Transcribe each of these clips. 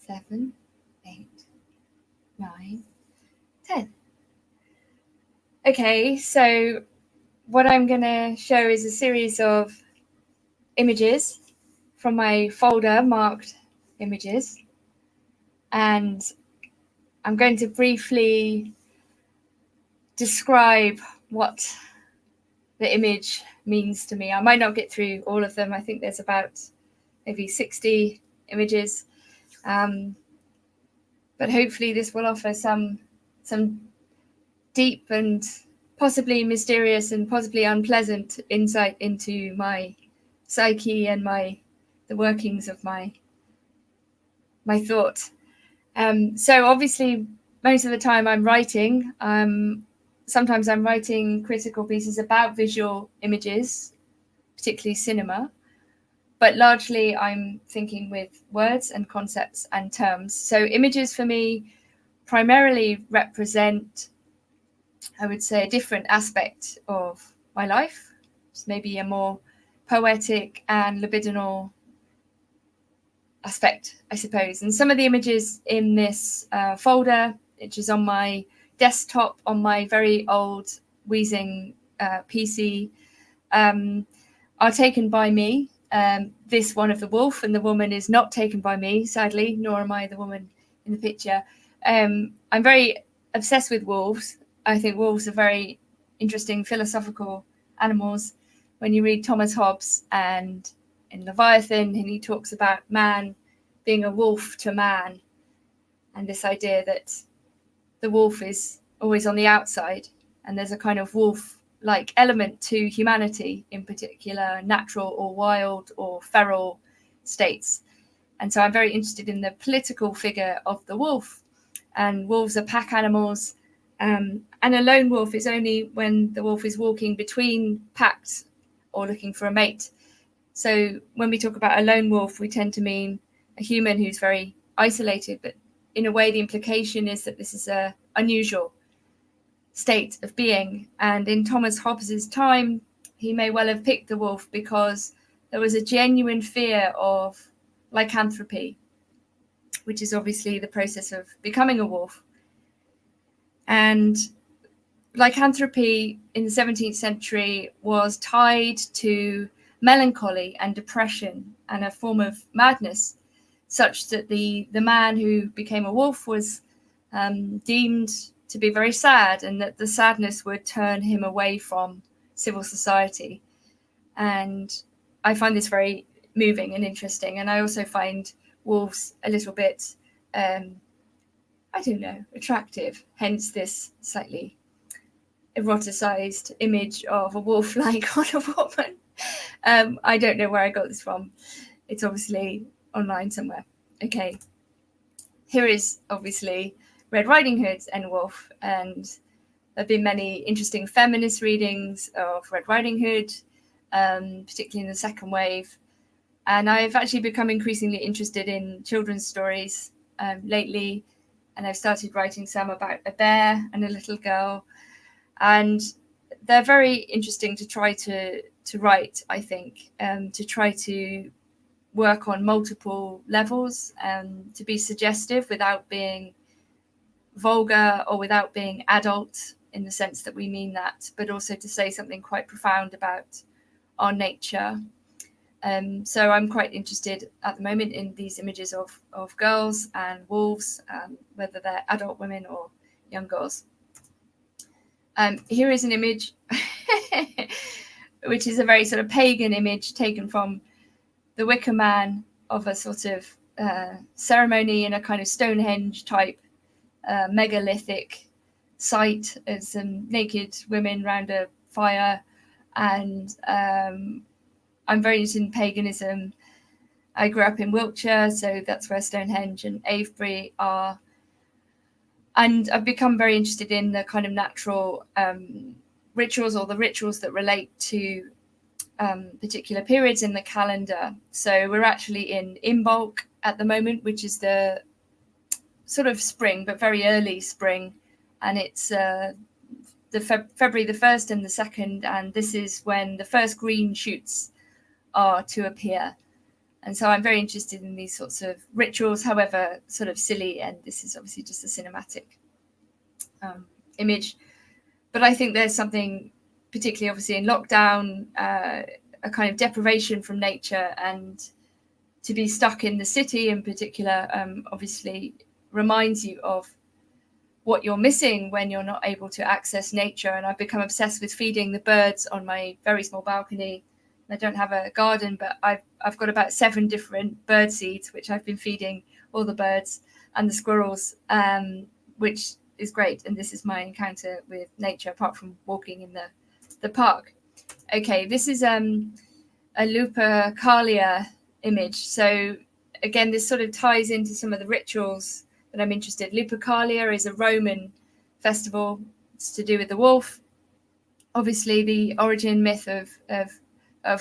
7, 8, 9, 10. Okay, so what I'm going to show is a series of images from my folder marked images, and I'm going to briefly describe what the image means to me. I might not get through all of them. I think there's about maybe 60 images, but hopefully this will offer some deep and possibly mysterious and possibly unpleasant insight into my psyche and the workings of my thought. So obviously most of the time I'm writing. Sometimes I'm writing critical pieces about visual images, particularly cinema, but largely I'm thinking with words and concepts and terms. So images for me primarily represent, I would say, a different aspect of my life. It's maybe a more poetic and libidinal aspect, I suppose. And some of the images in this folder, which is on my desktop on my very old wheezing PC, are taken by me. This one of the wolf, and the woman is not taken by me, sadly, nor am I the woman in the picture. I'm very obsessed with wolves. I think wolves are very interesting philosophical animals. When you read Thomas Hobbes and in Leviathan, and he talks about man being a wolf to man, and this idea that the wolf is always on the outside, and there's a kind of wolf-like element to humanity, in particular natural or wild or feral states. And so I'm very interested in the political figure of the wolf. And wolves are pack animals, and a lone wolf is only when the wolf is walking between packs or looking for a mate. So when we talk about a lone wolf, we tend to mean a human who's very isolated, but in a way the implication is that this is a unusual state of being. And in Thomas Hobbes's time, he may well have picked the wolf because there was a genuine fear of lycanthropy, which is obviously the process of becoming a wolf. And lycanthropy in the 17th century was tied to melancholy and depression and a form of madness, such that the man who became a wolf was deemed to be very sad, and that the sadness would turn him away from civil society. And I find this very moving and interesting. And I also find wolves a little bit, attractive, hence this slightly eroticized image of a wolf lying on a woman. I don't know where I got this from. It's obviously online somewhere. Okay, here is obviously Red Riding Hood and a wolf, and there have been many interesting feminist readings of Red Riding Hood, particularly in the second wave. And I've actually become increasingly interested in children's stories lately, and I've started writing some about a bear and a little girl, and they're very interesting to try to write, I think, to try to work on multiple levels, to be suggestive without being vulgar or without being adult in the sense that we mean that, but also to say something quite profound about our nature. So I'm quite interested at the moment in these images of girls and wolves, whether they're adult women or young girls. Here is an image which is a very sort of pagan image taken from the Wicker Man, of a sort of ceremony in a kind of Stonehenge type megalithic site, as some naked women around a fire. And I'm very interested in paganism. I grew up in Wiltshire, so that's where Stonehenge and Avebury are. And I've become very interested in the kind of natural rituals, or the rituals that relate to particular periods in the calendar. So we're actually in Imbolc at the moment, which is the sort of spring, but very early spring. And it's February the 1st and the 2nd. And this is when the first green shoots are to appear. And so I'm very interested in these sorts of rituals, however sort of silly, and this is obviously just a cinematic image. But I think there's something, particularly obviously in lockdown, a kind of deprivation from nature, and to be stuck in the city in particular obviously reminds you of what you're missing when you're not able to access nature. And I've become obsessed with feeding the birds on my very small balcony. I don't have a garden, but I've got about 7 different bird seeds, which I've been feeding all the birds and the squirrels, which is great. And this is my encounter with nature, apart from walking in the park. Okay, this is a Lupercalia image. So again, this sort of ties into some of the rituals that I'm interested in. Lupercalia is a Roman festival. It's to do with the wolf. Obviously, the origin myth of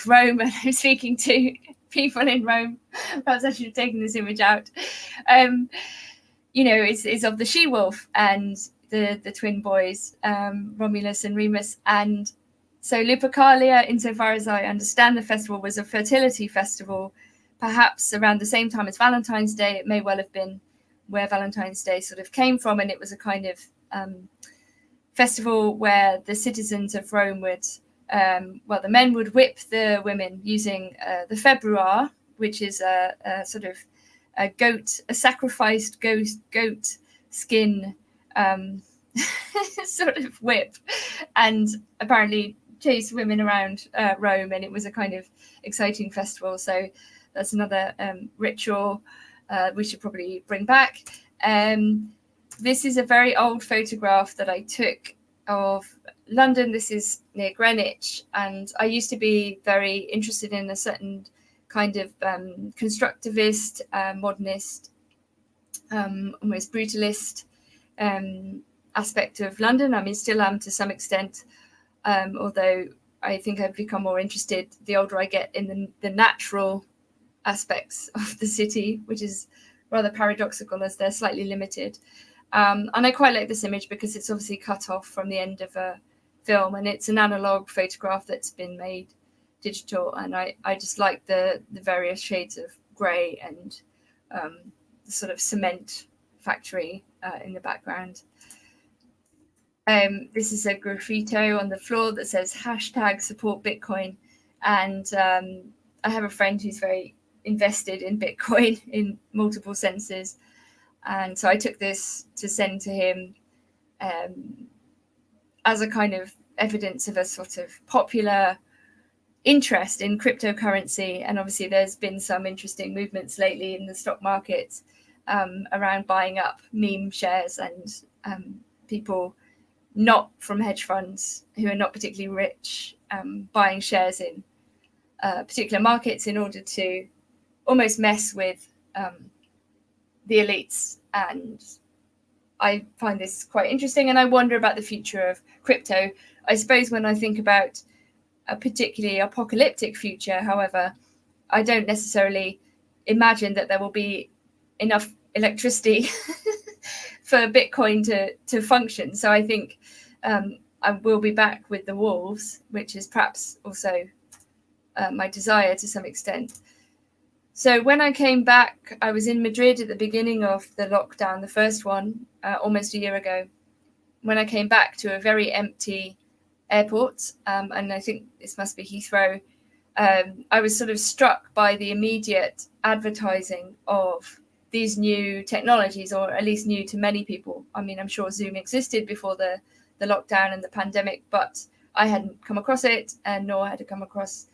Rome, and I'm speaking to people in Rome. Perhaps I should have taken this image out. Is of the she-wolf and the twin boys, Romulus and Remus. And so Lupercalia, insofar as I understand the festival, was a fertility festival, perhaps around the same time as Valentine's Day. It may well have been where Valentine's Day sort of came from, and it was a kind of festival where the citizens of Rome would, the men would whip the women using the februar, which is a sort of a sacrificed goat skin sort of whip, and apparently chase women around Rome, and it was a kind of exciting festival. So that's another ritual we should probably bring back. This is a very old photograph that I took of London. This is near Greenwich, and I used to be very interested in a certain kind of constructivist, modernist, almost brutalist aspect of London. I mean, still am to some extent, although I think I've become more interested the older I get in the natural aspects of the city, which is rather paradoxical as they're slightly limited. And I quite like this image because it's obviously cut off from the end of a film, and it's an analog photograph that's been made digital. And I just like the various shades of grey and the sort of cement factory in the background. This is a graffito on the floor that says #support Bitcoin. And I have a friend who's very invested in Bitcoin in multiple senses. And so I took this to send to him as a kind of evidence of a sort of popular interest in cryptocurrency. And obviously there's been some interesting movements lately in the stock market around buying up meme shares, and people not from hedge funds who are not particularly rich buying shares in particular markets in order to almost mess with the elites. And I find this quite interesting, and I wonder about the future of crypto. I suppose when I think about a particularly apocalyptic future, however, I don't necessarily imagine that there will be enough electricity for Bitcoin to function. So I think I will be back with the wolves, which is perhaps also my desire to some extent. So when I came back, I was in Madrid at the beginning of the lockdown, the first one, almost a year ago. When I came back to a very empty airport, and I think this must be Heathrow, I was sort of struck by the immediate advertising of these new technologies, or at least new to many people. I mean, I'm sure Zoom existed before the lockdown and the pandemic, but I hadn't come across it, and nor had I come across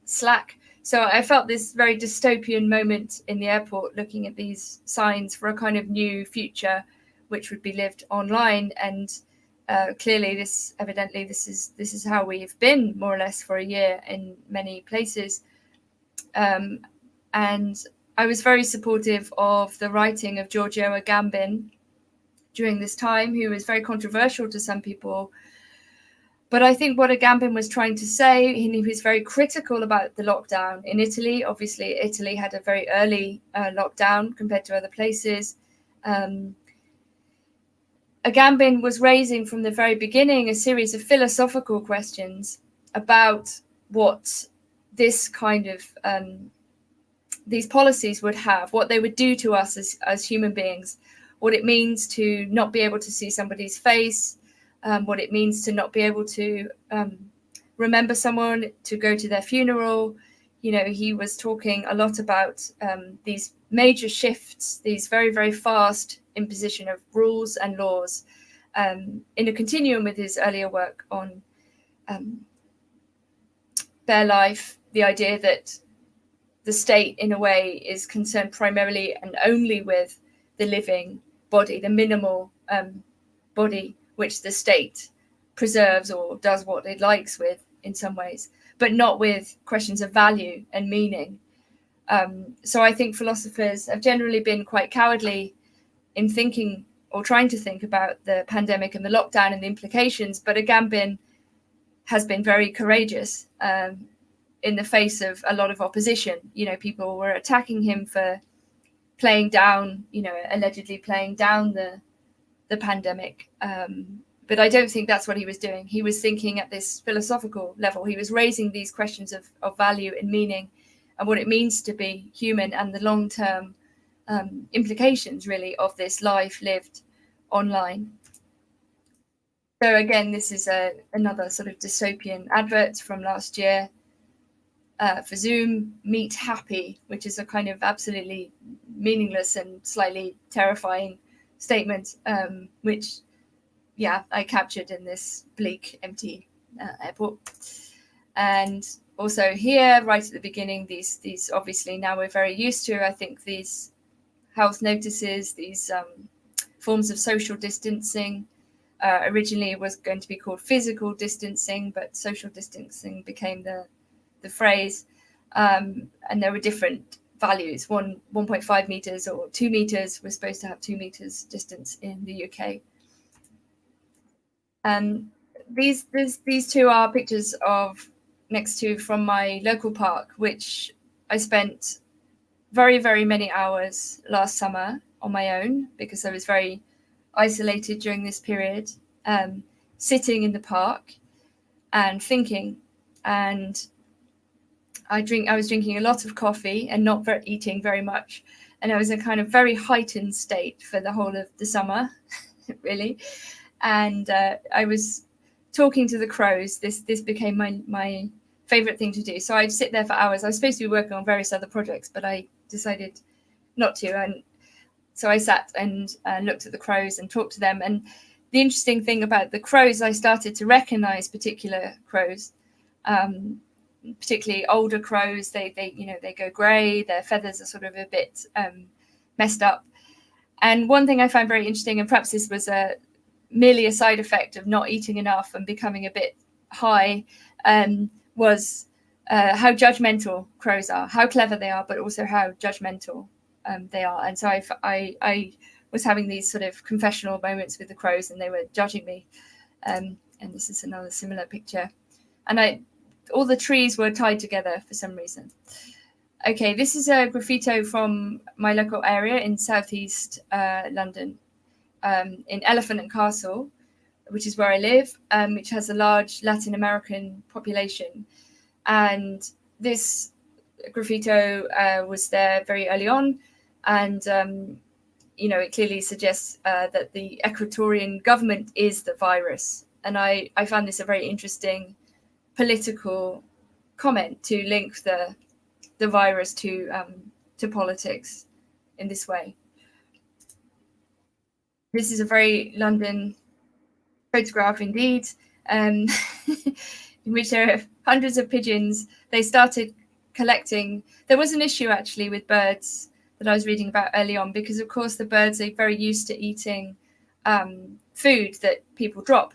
Slack. So I felt this very dystopian moment in the airport, looking at these signs for a kind of new future, which would be lived online. And clearly, this is how we've been more or less for a year in many places. And I was very supportive of the writing of Giorgio Agamben during this time, who was very controversial to some people. But I think what Agamben was trying to say, he was very critical about the lockdown in Italy. Obviously, Italy had a very early lockdown compared to other places. Agamben was raising from the very beginning a series of philosophical questions about what this kind of these policies would have, what they would do to us as human beings, what it means to not be able to see somebody's face, what it means to not be able to remember someone, to go to their funeral. You know, he was talking a lot about these major shifts, these very, very fast imposition of rules and laws, in a continuum with his earlier work on bare life, the idea that the state, in a way, is concerned primarily and only with the living body, the minimal body, which the state preserves or does what it likes with in some ways, but not with questions of value and meaning. So I think philosophers have generally been quite cowardly in thinking or trying to think about the pandemic and the lockdown and the implications, but Agamben has been very courageous in the face of a lot of opposition. You know, people were attacking him for playing down, you know, allegedly playing down the pandemic. But I don't think that's what he was doing. He was thinking at this philosophical level. He was raising these questions of value and meaning and what it means to be human and the long-term implications, really, of this life lived online. So again, this is another sort of dystopian advert from last year for Zoom, meet happy, which is a kind of absolutely meaningless and slightly terrifying statement, which, yeah, I captured in this bleak, empty airport. And also here, right at the beginning, these obviously now we're very used to, I think, these health notices, these forms of social distancing. Originally, it was going to be called physical distancing, but social distancing became the phrase. And there were different values. 1.5 meters or 2 meters. We're supposed to have 2 meters distance in the UK. These two are pictures of next to from my local park, which I spent very, very many hours last summer on my own because I was very isolated during this period, sitting in the park and thinking. And I was drinking a lot of coffee and not eating very much. And I was in a kind of very heightened state for the whole of the summer, really. And I was talking to the crows. This became my favorite thing to do. So I'd sit there for hours. I was supposed to be working on various other projects, but I decided not to. And so I sat and looked at the crows and talked to them. And the interesting thing about the crows, I started to recognize particular crows, particularly older crows. They go grey. Their feathers are sort of a bit messed up. And one thing I found very interesting, and perhaps this was merely a side effect of not eating enough and becoming a bit high, was how judgmental crows are, how clever they are, but also how judgmental they are. And so I was having these sort of confessional moments with the crows, and they were judging me. And this is another similar picture. And all the trees were tied together for some reason. Okay, this is a graffito from my local area in southeast London, in Elephant and Castle, which is where I live, which has a large Latin American population. And this graffito was there very early on. And, it clearly suggests that the Ecuadorian government is the virus. And I found this a very interesting political comment to link the virus to politics in this way. This is a very London photograph indeed, in which there are hundreds of pigeons. They started collecting. There was an issue actually with birds that I was reading about early on, because of course the birds are very used to eating food that people drop.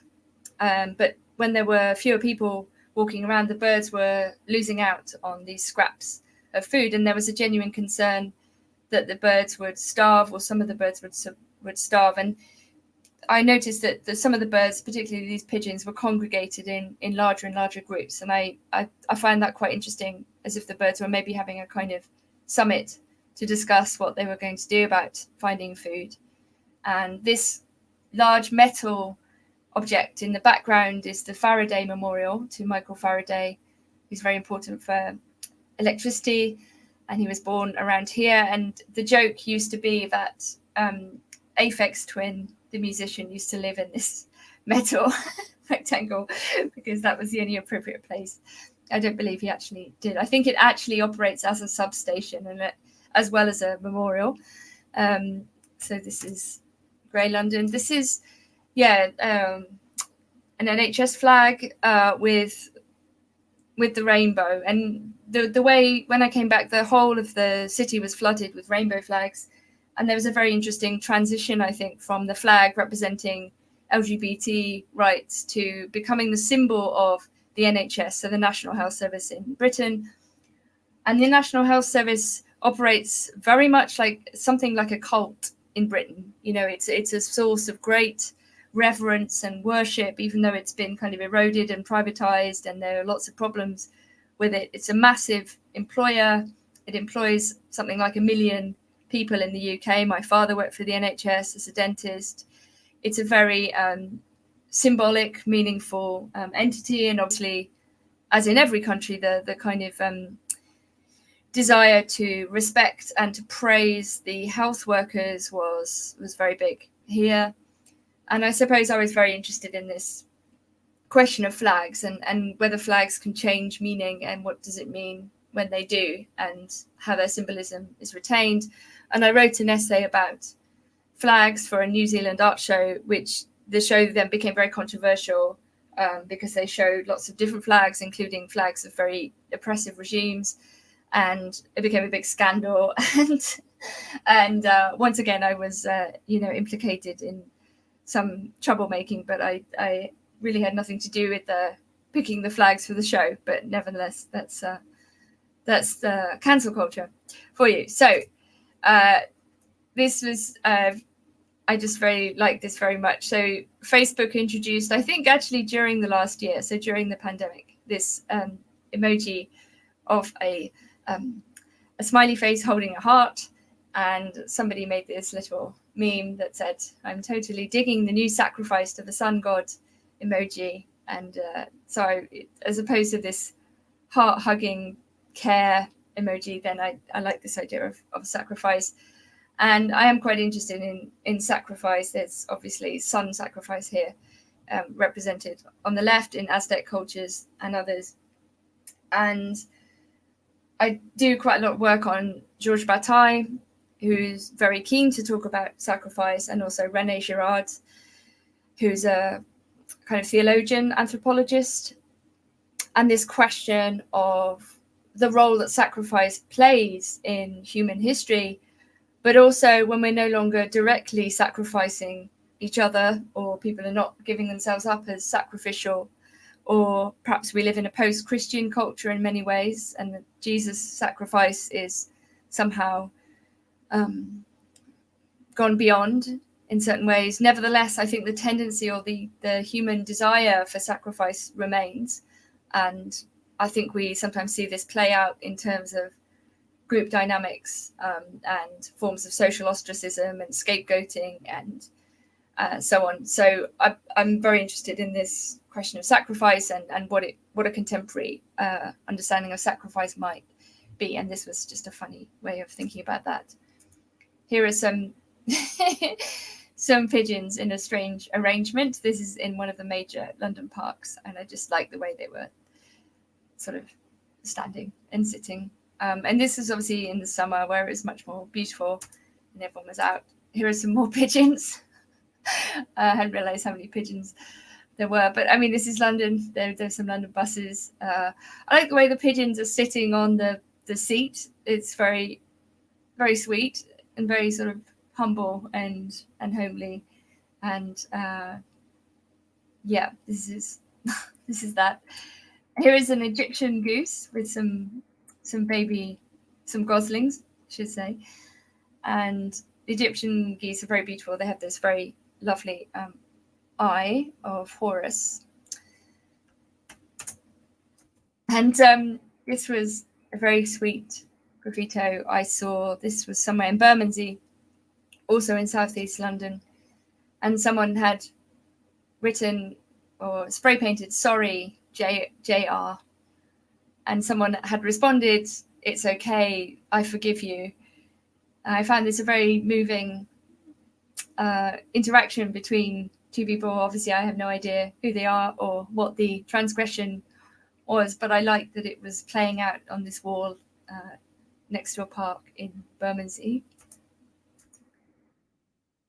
But when there were fewer people walking around, the birds were losing out on these scraps of food. And there was a genuine concern that the birds would starve, or some of the birds would starve. And I noticed that some of the birds, particularly these pigeons, were congregated in larger and larger groups. And I find that quite interesting, as if the birds were maybe having a kind of summit to discuss what they were going to do about finding food. And this large metal object in the background is the Faraday Memorial to Michael Faraday, who's very important for electricity. and he was born around here. And the joke used to be that Aphex Twin, the musician, used to live in this metal rectangle because that was the only appropriate place. I don't believe he actually did. I think it actually operates as a substation and as well as a memorial. So this is Grey London. This is, an NHS flag with the rainbow. And the way, when I came back, the whole of the city was flooded with rainbow flags. And there was a very interesting transition, I think, from the flag representing LGBT rights to becoming the symbol of the NHS, so the National Health Service in Britain. And the National Health Service operates very much like something like a cult in Britain. You know, it's a source of great reverence and worship, even though it's been kind of eroded and privatized, and there are lots of problems with it. It's a massive employer. It employs something like 1 million people in the UK. My father worked for the NHS as a dentist. It's a very symbolic, meaningful entity, and obviously, as in every country, the kind of desire to respect and to praise the health workers was very big here. And I suppose I was very interested in this question of flags and whether flags can change meaning and what does it mean when they do and how their symbolism is retained. And I wrote an essay about flags for a New Zealand art show, which the show then became very controversial because they showed lots of different flags, including flags of very oppressive regimes. And it became a big scandal. And once again, I was, implicated in some troublemaking, but I really had nothing to do with picking the flags for the show. But nevertheless, that's the cancel culture for you. So this was, I just very like this very much. So Facebook introduced, I think actually during the last year, so during the pandemic, this emoji of a smiley face holding a heart. And somebody made this little meme that said, "I'm totally digging the new sacrifice to the sun god emoji." And so as opposed to this heart hugging care emoji, then I like this idea of sacrifice. And I am quite interested in sacrifice. There's obviously sun sacrifice here, represented on the left in Aztec cultures and others. And I do quite a lot of work on Georges Bataille, who's very keen to talk about sacrifice, and also René Girard, who's a kind of theologian, anthropologist. And this question of the role that sacrifice plays in human history, but also when we're no longer directly sacrificing each other, or people are not giving themselves up as sacrificial, or perhaps we live in a post-Christian culture in many ways, and the Jesus sacrifice is somehow gone beyond in certain ways. Nevertheless, I think the tendency or the human desire for sacrifice remains. And I think we sometimes see this play out in terms of group dynamics and forms of social ostracism and scapegoating and so on. So I'm very interested in this question of sacrifice and what a contemporary understanding of sacrifice might be. And this was just a funny way of thinking about that. Here are some some pigeons in a strange arrangement. This is in one of the major London parks, and I just like the way they were sort of standing and sitting. And this is obviously in the summer where it's much more beautiful and everyone was out. Here are some more pigeons. I hadn't realized how many pigeons there were, but I mean, this is London. There's some London buses. I like the way the pigeons are sitting on the seat. It's very, very sweet and very sort of humble and homely. And this is this is that. Here is an Egyptian goose with some goslings, I should say. And Egyptian geese are very beautiful. They have this very lovely eye of Horus. And this was a very sweet graffito I saw. This was somewhere in Bermondsey, also in southeast London. And someone had written or spray painted, "Sorry, JR." And someone had responded it's okay, I forgive you. I found this a very moving interaction between two people. Obviously, I have no idea who they are or what the transgression was, but I liked that it was playing out on this wall next to a park in Bermondsey.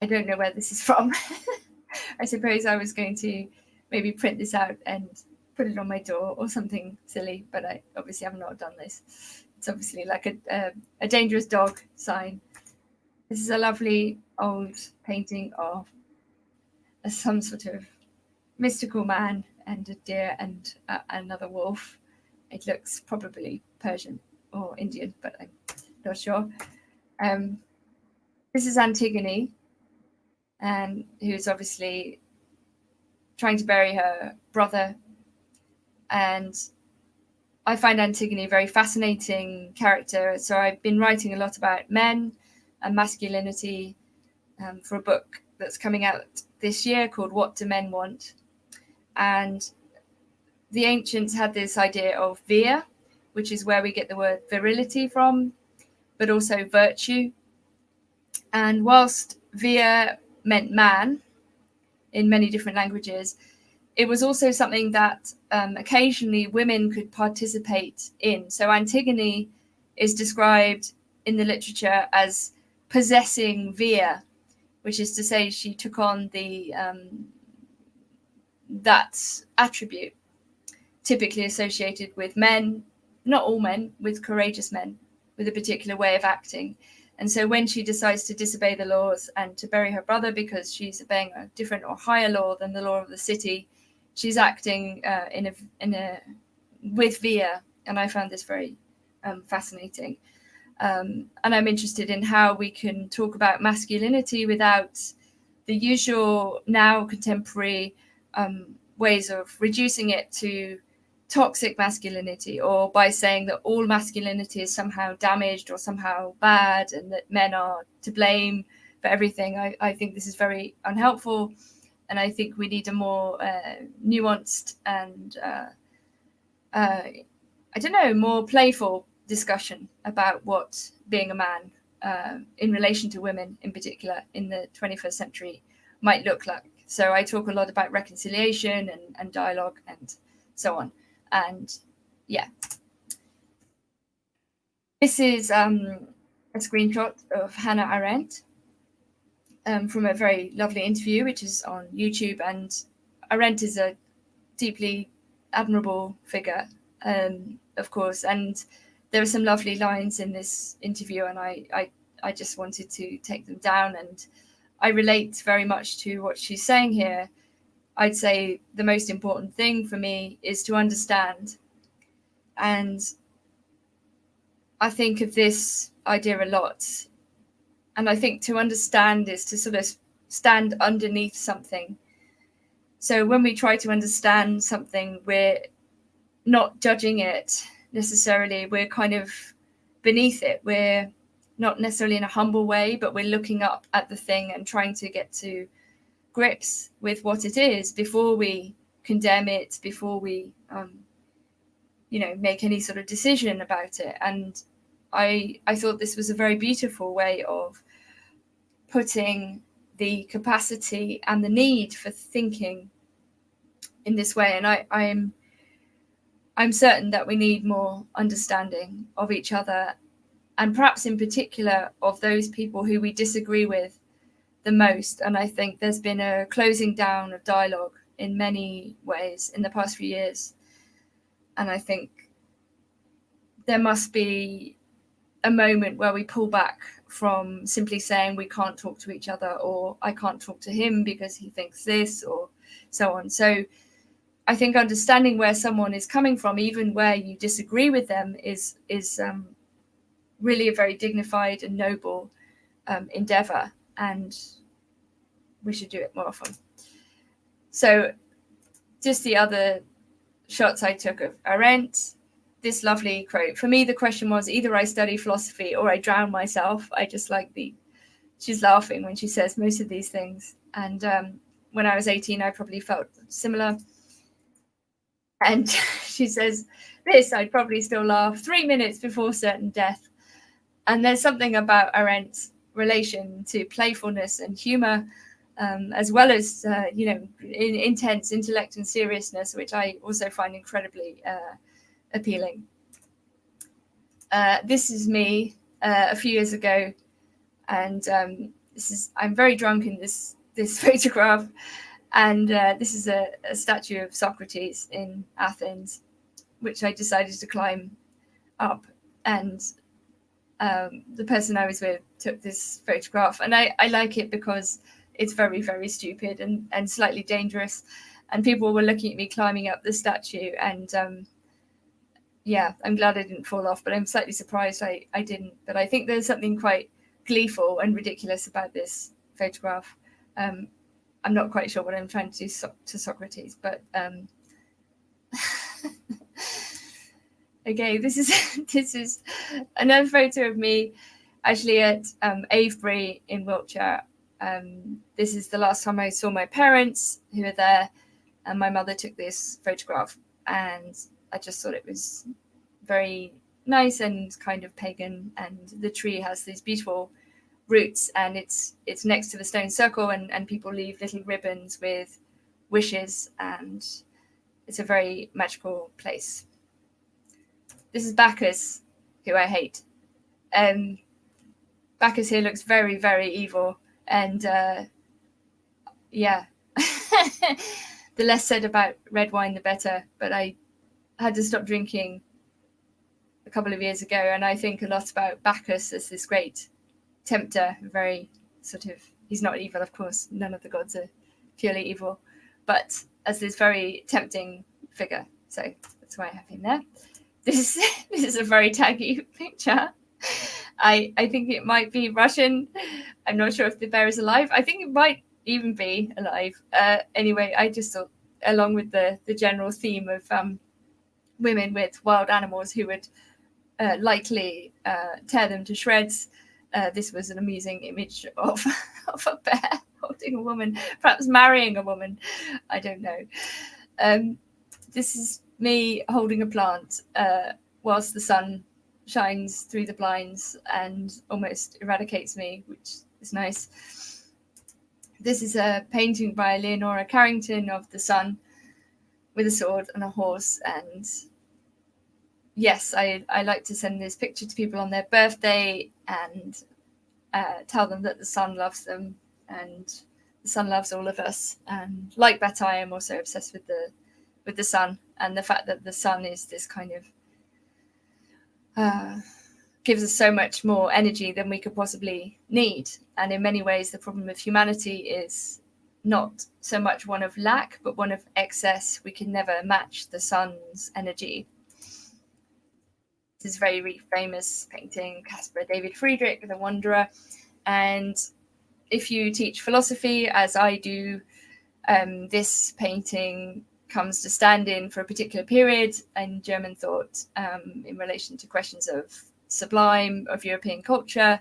I don't know where this is from. I suppose I was going to maybe print this out and put it on my door or something silly, but I obviously have not done this. It's obviously like a dangerous dog sign. This is a lovely old painting of some sort of mystical man and a deer and another wolf. It looks probably Persian or Indian, but I'm not sure. This is Antigone, and who's obviously trying to bury her brother. And I find Antigone a very fascinating character. So I've been writing a lot about men and masculinity for a book that's coming out this year called What Do Men Want? And the ancients had this idea of vir, which is where we get the word virility from, but also virtue. And whilst vir meant man in many different languages, it was also something that occasionally women could participate in. So Antigone is described in the literature as possessing vir, which is to say she took on the that attribute typically associated with men, not all men, with courageous men, with a particular way of acting. And so when she decides to disobey the laws and to bury her brother because she's obeying a different or higher law than the law of the city, she's acting with vir, and I found this very fascinating. And I'm interested in how we can talk about masculinity without the usual now contemporary ways of reducing it to toxic masculinity, or by saying that all masculinity is somehow damaged or somehow bad and that men are to blame for everything. I think this is very unhelpful. And I think we need a more nuanced and, more playful discussion about what being a man in relation to women in particular in the 21st century might look like. So I talk a lot about reconciliation and dialogue and so on. And yeah, this is a screenshot of Hannah Arendt from a very lovely interview, which is on YouTube. And Arendt is a deeply admirable figure, of course. And there are some lovely lines in this interview, and I just wanted to take them down. And I relate very much to what she's saying here. I'd say the most important thing for me is to understand. And I think of this idea a lot. And I think to understand is to sort of stand underneath something. So when we try to understand something, we're not judging it necessarily. We're kind of beneath it. We're not necessarily in a humble way, but we're looking up at the thing and trying to get to grips with what it is before we condemn it, before we, make any sort of decision about it. And I thought this was a very beautiful way of putting the capacity and the need for thinking in this way. And I'm certain that we need more understanding of each other, and perhaps in particular of those people who we disagree with the most. And I think there's been a closing down of dialogue in many ways in the past few years. And I think there must be a moment where we pull back from simply saying we can't talk to each other, or I can't talk to him because he thinks this, or so on. So I think understanding where someone is coming from, even where you disagree with them, is really a very dignified and noble endeavor, and we should do it more often. So just the other shots I took of Arendt, this lovely quote. For me, the question was either I study philosophy or I drown myself. I just like she's laughing when she says most of these things. And when I was 18, I probably felt similar. And she says, this, I'd probably still laugh 3 minutes before certain death. And there's something about Arendt's relation to playfulness and humor, as well as, intense intellect and seriousness, which I also find incredibly appealing. This is me a few years ago, and I'm very drunk in this photograph, and this is a statue of Socrates in Athens, which I decided to climb up, and the person I was with took this photograph, and I like it because it's very, very stupid and slightly dangerous, and people were looking at me climbing up the statue, and I'm glad I didn't fall off, but I'm slightly surprised I didn't. But I think there's something quite gleeful and ridiculous about this photograph. I'm not quite sure what I'm trying to do to Socrates, but okay, this is another photo of me actually at Avebury in Wiltshire. This is the last time I saw my parents, who were there, and my mother took this photograph, and I just thought it was very nice and kind of pagan, and the tree has these beautiful roots, and it's next to the stone circle, and people leave little ribbons with wishes, and it's a very magical place. This is Bacchus, who I hate. Bacchus here looks very, very evil, and the less said about red wine, the better. But I had to stop drinking a couple of years ago, and I think a lot about Bacchus as this great tempter, very he's not evil, of course, none of the gods are purely evil, but as this very tempting figure. So that's why I have him there. This is a very taggy picture. I think it might be Russian. I'm not sure if the bear is alive. I think it might even be alive. Anyway, I just thought, along with the general theme of women with wild animals who would likely tear them to shreds, this was an amusing image of a bear holding a woman, perhaps marrying a woman. I don't know. This is me holding a plant whilst the sun shines through the blinds and almost eradicates me, which is nice. This is a painting by Leonora Carrington of the sun with a sword and a horse. And yes, I like to send this picture to people on their birthday and tell them that the sun loves them and the sun loves all of us. And like Bette, I am also obsessed with the sun, and the fact that the sun is this kind of gives us so much more energy than we could possibly need. And in many ways, the problem of humanity is not so much one of lack, but one of excess. We can never match the sun's energy. This is a very famous painting, Caspar David Friedrich, The Wanderer. And if you teach philosophy, as I do, this painting comes to stand in for a particular period in German thought in relation to questions of sublime, of European culture.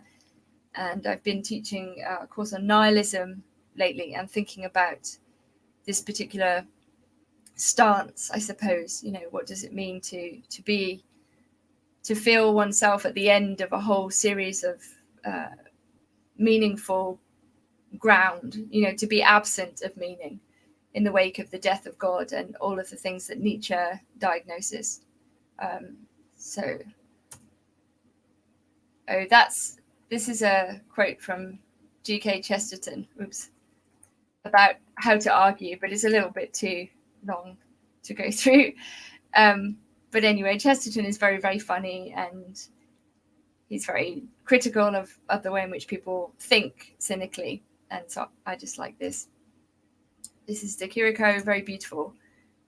And I've been teaching a course on nihilism lately and thinking about this particular stance, I suppose. What does it mean to feel oneself at the end of a whole series of meaningful ground, to be absent of meaning in the wake of the death of God and all of the things that Nietzsche diagnoses. This is a quote from G.K. Chesterton, about how to argue, but it's a little bit too long to go through. But anyway, Chesterton is very, very funny, and he's very critical of the way in which people think cynically. And so I just like this. This is De Chirico, very beautiful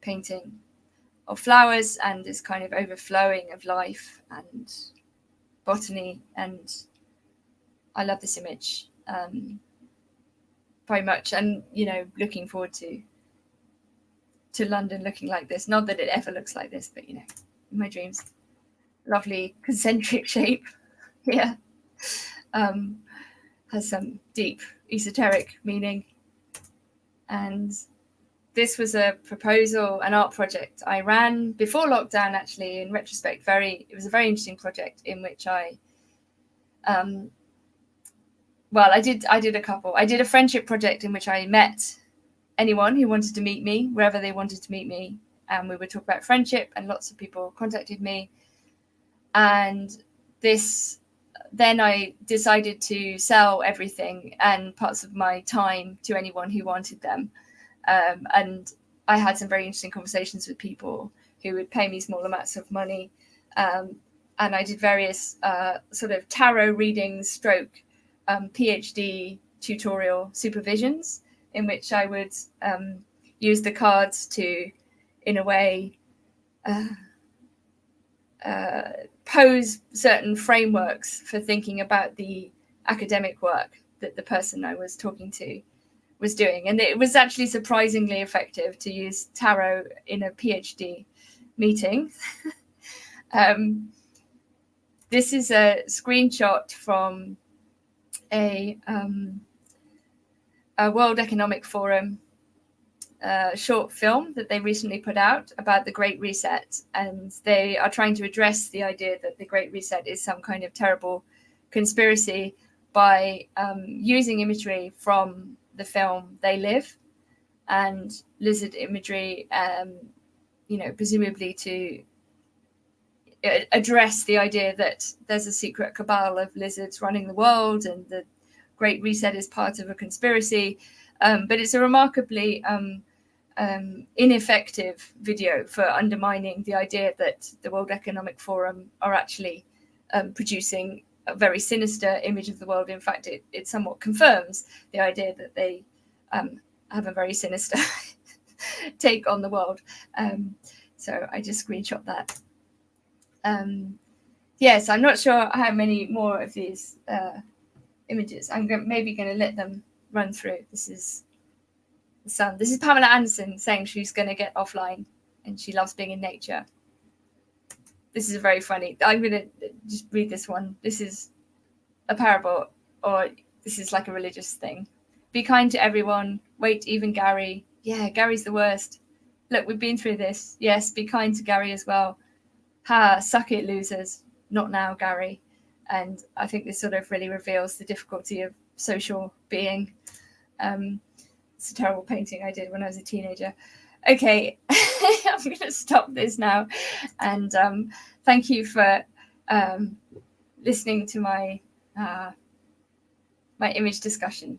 painting of flowers and this kind of overflowing of life and botany. And I love this image very much. And, looking forward to London looking like this. Not that it ever looks like this, but, in my dreams. Lovely concentric shape here. Has some deep esoteric meaning. And this was a proposal, an art project I ran before lockdown, actually. In retrospect, it was a very interesting project in which I did a couple. I did a friendship project in which I met anyone who wanted to meet me, wherever they wanted to meet me. And we would talk about friendship, and lots of people contacted me. And then I decided to sell everything and parts of my time to anyone who wanted them. And I had some very interesting conversations with people who would pay me small amounts of money. And I did various sort of tarot readings, PhD tutorial supervisions, in which I would use the cards to, in a way, pose certain frameworks for thinking about the academic work that the person I was talking to was doing. And it was actually surprisingly effective to use tarot in a PhD meeting. This is a screenshot from a World Economic Forum short film that they recently put out about the Great Reset, and they are trying to address the idea that the Great Reset is some kind of terrible conspiracy by using imagery from the film They Live and lizard imagery, presumably to address the idea that there's a secret cabal of lizards running the world and the Great Reset is part of a conspiracy. But it's a remarkably ineffective video for undermining the idea that the World Economic Forum are actually producing a very sinister image of the world. In fact, it somewhat confirms the idea that they have a very sinister take on the world. So I just screenshot that. Yes, I'm not sure how many more of these images. I'm maybe going to let them run through. This is the sun. This is Pamela Anderson saying she's going to get offline and she loves being in nature. This is very funny. I'm going to just read this one. This is a parable, or this is like a religious thing. Be kind to everyone. Wait, even Gary. Yeah, Gary's the worst. Look, we've been through this. Yes, be kind to Gary as well. Ha, suck it, losers. Not now, Gary. And I think this sort of really reveals the difficulty of social being. It's a terrible painting I did when I was a teenager. Okay, I'm going to stop this now. And thank you for listening to my my image discussion.